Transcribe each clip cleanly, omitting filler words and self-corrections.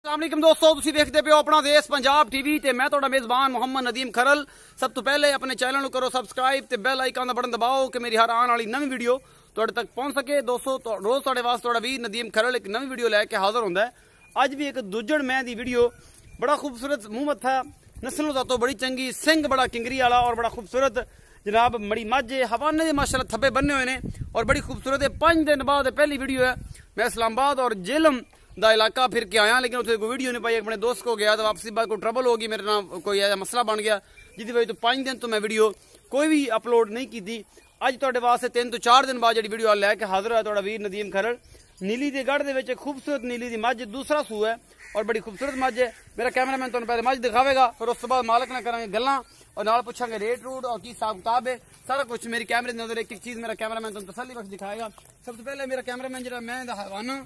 अस्सलामुअलैकुम दोस्तों, तुसीं देखते पे हो अपना देश पंजाब टीवी ते मैं तुहाडा मेज़बान मोहम्मद नदीम खरल। सब तो पहले अपने चैनल नूं करो सबसक्राइब ते बेल आइकन दा बटन दबाओ कि मेरी हर आने वाली नवी वीडियो तुहाडे तक पहुंच सके। दोस्तों रोज़ तुहाडे वास्ते तुहाडा वीर नदीम खरल एक नवी वीडियो लैके हाज़र हुंदा है। अज भी एक दुजण मैं दी वीडियो, बड़ा खूबसूरत मूँह मत्था, नस्ल जातो बड़ी चंगी, सिंग बड़ा किंगरी वाला और बड़ा खूबसूरत जनाब बड़ी मझ है। हवाने माशाल्लाह थब्बे बने हुए ने और बड़ी खूबसूरत है। 5 दिन बाद पहली वीडियो है। मैं इस्लामाबाद और जेलम दा इलाका फिर के आया, लेकिन उसे कोई वीडियो नहीं पाई। अपने दोस्त को गया तो वापसी बाद कोई ट्रबल होगी, मेरे नाम कोई ऐसा मसला बन गया जिसकी वजह तो 5 दिन तो मैं वीडियो कोई भी अपलोड नहीं की थी। अज तुहाडे वास्ते 3 तो 4 दिन बाद जी वीडियो लैके हाजिर है तुहाडा वीर नदीम खरल। नीली के गढ़ के खूबसूरत नीली की मझ दूसरा सूह है और बड़ी खूबसूरत मझ है। मेरा कैमरामैन तुहानू पहले मझ दिखावेगा, फिर उस बाद मालक ने करांगे गल्लां और नाल पुछांगे रेट रूट और की हिसाब किताब है। सारा कुछ मेरी कैमरे की नजर एक एक चीज मेरा कैमरामैन तुहानू तसल्ली बख्श दिखाएगा। सबसे पहले मेरा कैमरामैन जो मैं हवाना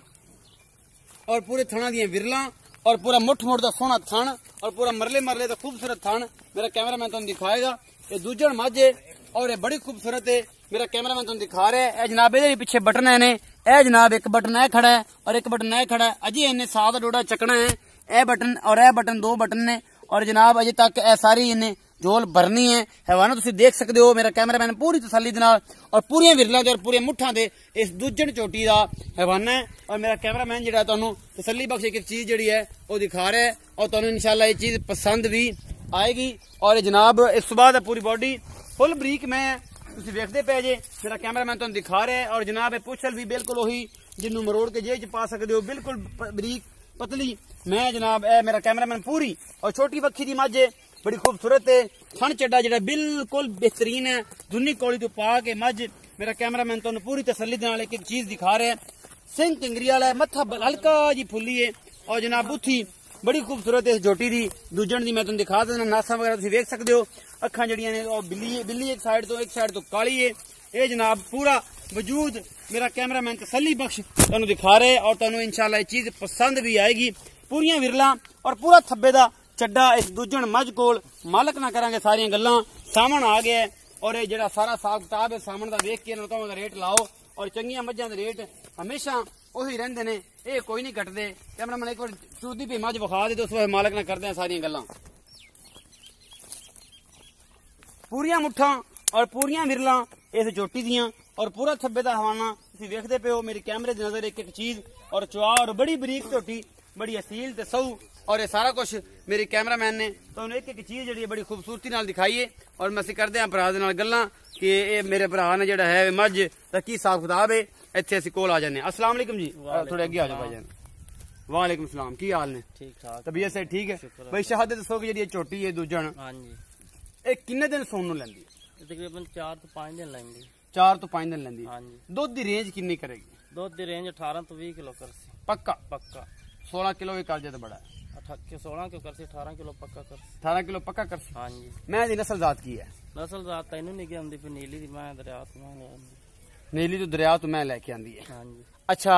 और पूरे थणा दी विरला और पूरा मुठ मुठ का सोहना थण और पूरा मरले मरले का खूबसूरत थण मेरा कैमरामैन तुहानू दिखाएगा। ये दूजण मझ है और ये बड़ी खूबसूरत है। मेरा कैमरामैन तुहानू दिखा रहा है। जनाब ये पीछे बटन है ने, ए जनाब एक बटन है खड़ा है और एक बटन है खड़ा है। अजे इन्हें सात डोडा चकना है, ए बटन और ए बटन 2 बटन ने और जनाब अजे तक ए सारी इन्हें झोल भरनी है। हैवाना तुसीं देख सकते हो। मेरा कैमरामैन पूरी तसल्ली दे नाल और पूरी विरलों और पूरे मुठा दे इस दूजण चोटी का हैवाना है। और मेरा कैमरामैन जो तुहानू तसल्ली बख्श एक चीज जी है वो दिखा रहा है और तुहानू इंशाल्लाह ये चीज पसंद भी आएगी। और जनाब इस बाद पूरी बॉडी फुल बरीक मैं तुसीं वेखदे पे जे मेरा कैमरामैन तुहानू दिखा रहा है। और जनाब पुछल भी बिल्कुल वही जिन्नू मरोड़ के जेब च पा सकते हो, बिल्कुल बरीक पतली मैं जनाब ए मेरा कैमरामैन पूरी और छोटी बखी की मझ बड़ी खूबसूरत है। थन चड्डा जो बिल्कुल बेहतरीन है, दुनी कौली तो पा के मझ मेरा कैमरामैन तुहानू पूरी तसल्ली दे नाल एक चीज दिखा रहा है। सिंह किंगरी वाला है, मत्था हल्का जी फुली है और जनाब बुथी बड़ी खूबसूरत है। इस जोटी की दूजण की मैं तुहानू दिखा देना, नासा वगैरह तुसीं वेख सकते हो। अखां जड़ियां ने और बिल्ली एक साइड तो काली है। ये जनाब पूरा वजूद मेरा कैमरामैन तसल्ली बख्श तुहानू दिखा रहे और तुहानू इंशाल्लाह ये चीज पसंद भी आएगी। पूरियां विरला और पूरा थब्बे दा चड्डा इस दूजण मझ कोल मालक ना करांगे सारियां गल्लां सामण आ गया है। और ये जिहड़ा सारा हिसाब किताब है सामण दा वेख के इन्हां रेट लाओ और चंगियां मझां दे रेट हमेशा उही रहिंदे ने, ये कोई नहीं घटदे। कैमरामैन एक बार चूदी भी मझ विखा दे तो उस वक्त मालक ना करदे हैं सारियां गल्लां। पूरियां मुठा और पूरियां विरला इस चोटी दियां और पूरा थब्बे दा हवाना तुसीं वेखदे पे हो। मेरी कैमरे दी नजर एक एक चीज और चुआ और बड़ी बरीक झोटी, बड़ी असील ते सहू और ये सारा कुछ मेरे कैमरामैन ने तुहानू एक एक चीज जी बड़ी खूबसूरती नाल दिखाई है। और मैं करते हैं भरा दे नाल गल्लां कि ये मेरे भरा ने जिहड़ा है मझ दा की हिसाब किताब है। इत्थे असीं कोल आ जाने। अस्सलाम वालेकुम जी, थोड़े अगे आ जाओ भाईजान। वालेकुम सलाम, की हाल ने? ठीक ठाक, तबीयत से ठीक है भाई? शहादत दसो कि जी छोटी है दूजण, हाँ जी, ये किन्ने दिन सोन नूं लैंदी? तकरीबन 4 तो 5 दिन लेंगे। 4 तो 5 दिन लैंदी। हाँ जी। दुध की रेंज कितनी करेगी? दुध की रेंज 18 तो 20 किलो कर सी। पक्का? पक्का 16 किलो एक काजे तो बड़ा है। 16 किलो कर सी, 18 किलो पक्का कर सी। 18 किलो पक्का कर सी। हाँ जी। मैं दी नस्ल जात की है? नस्ल जात तैनू नहीं आंदी, फिर नीली दी मैं दरिया तो मैं आंदी। नीली तो दरिया तो मैं लैके आंदी है। हाँ जी। अच्छा,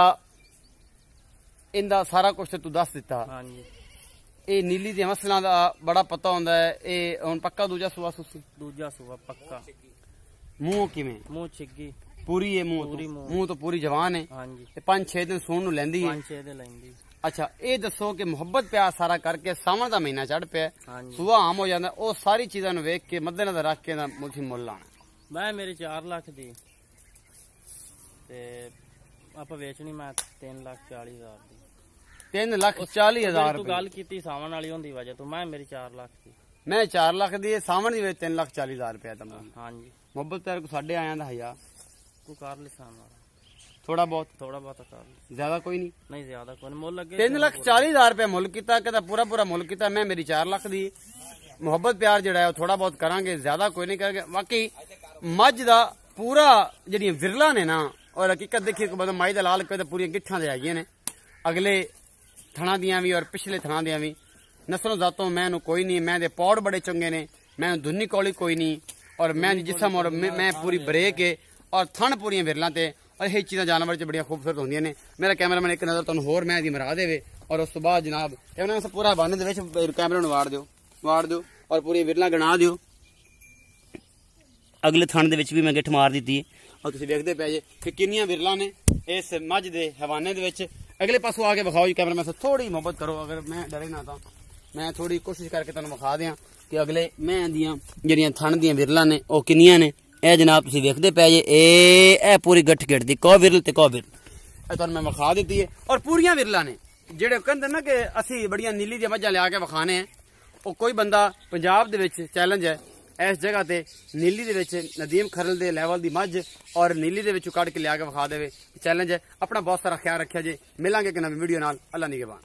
इंदा सारा कुछ तू दस दिता। हाँ जी। ये नीली दी नस्लां दा बड़ा पता होंदा है। ये हुण पक्का दूजा सूआ सुसी? दूजा सूआ पक्का। मुंह किवें? मुंह छिग्गी पूरी है, मुंह तो पूरी जवान है। हाँ जी। 5-6 दिन सोन नूं लैंदी है। 5-6 दिन लेंदी। अच्छा, ये दसो कि मुहब्बत प्यार सारा करके सावन का महीना चढ़ पे हाँ जी। सूआ आम हो जाता, वो सारी चीज़ों को वेख के मद्देनजर रख के मुझे मुल लाना। मैं मेरी 4 लाख दी ते आप वेचनी मैं 3,40,000 दी। 3,40,000 तू गल कीती सावन वाली होंदी वजह तो मैं मेरी 4 लाख दी। मैं 4 लाख दी, सावन की 3,40,000 रुपया तम। हाँ जी। मुहब्बत प्यार को साढ़े आया था हज़ार तू कर ले सामान थोड़ा बहुत कर ले, ज्यादा कोई नहीं। नहीं ज्यादा कोई मुल लगे। 3,40,000 रुपया मुल किया, कहता पूरा मुल किया। मैं मेरी 4 लाख दी। मुहब्बत प्यार जो है थोड़ा बहुत करांगे, ज्यादा कोई नहीं करेंगे। बाकी मझ का पूरा जी विरला ने ना और हकीकत देखिए मतलब माई का लाल पे पूरी गिट्ठा दे आई ने, अगले थणा दियां भी और पिछले थणा दियां भी। नस्लों जातों मैं कोई नहीं, मैं पौड़ बड़े चंगे ने, मैं दुनी कौली कोई नहीं और मैं जिसम और मैं पूरी ब्रेक है और थन पूरी विरलों ते और यही चीज़ा जानवर च बड़िया खूबसूरत होंदियां ने। मेरा कैमरामैन एक नज़र तुहानू होर मैं दी मरा देवे और उस तो बाद जनाब पूरा बन दे कैमरे वाड़ दो और पूरी विरला गणा दियो। अगले थण दे विच भी मैं गिठ मार दी और तुसीं वेखदे पे जे कि किन्नियां विरला ने इस मझ दे हवाने दे विच। अगले पासों आके विखाओ जी कैमरा मैन से थोड़ी मुहब्बत करो अगर मैं डरे ना तो मैं थोड़ी कोशिश करके तुहानू विखा दियां कि अगले मैं दियां ਜਿਹੜੀਆਂ थण ਦੀਆਂ विरलां ने ਉਹ ਕਿੰਨੀਆਂ ਨੇ। ਇਹ जनाब ਤੁਸੀਂ ਵੇਖਦੇ ਪਏ ਜੇ ਇਹ पूरी गठ गिट दी कौ विरल ते कौ विरल ਇਹ ਤੁਹਾਨੂੰ ਮੈਂ ਵਿਖਾ ਦਿੱਤੀ ਹੈ। और पूरियां विरलां ने ਜਿਹੜੇ ਕਹਿੰਦੇ ना कि ਅਸੀਂ ਬੜੀਆਂ ਨੀਲੀ ਦੀਆਂ ਮੱਝਾਂ ਲਿਆ ਕੇ ਵਿਖਾਣੇ ਆ। ਉਹ ਕੋਈ ਬੰਦਾ ਪੰਜਾਬ ਦੇ ਵਿੱਚ ਚੈਲੰਜ ਹੈ इस जगह ते नीली दे विच नदीम खरल दे लैवल दी मझ और नीली दे विचों कढ़ के लिया के विखा देवे। चैलेंज है। अपना बहुत सारा ख्याल रखिया जे। मिलांगे कि नवी वीडियो नाल। अल्लाह निगहबान।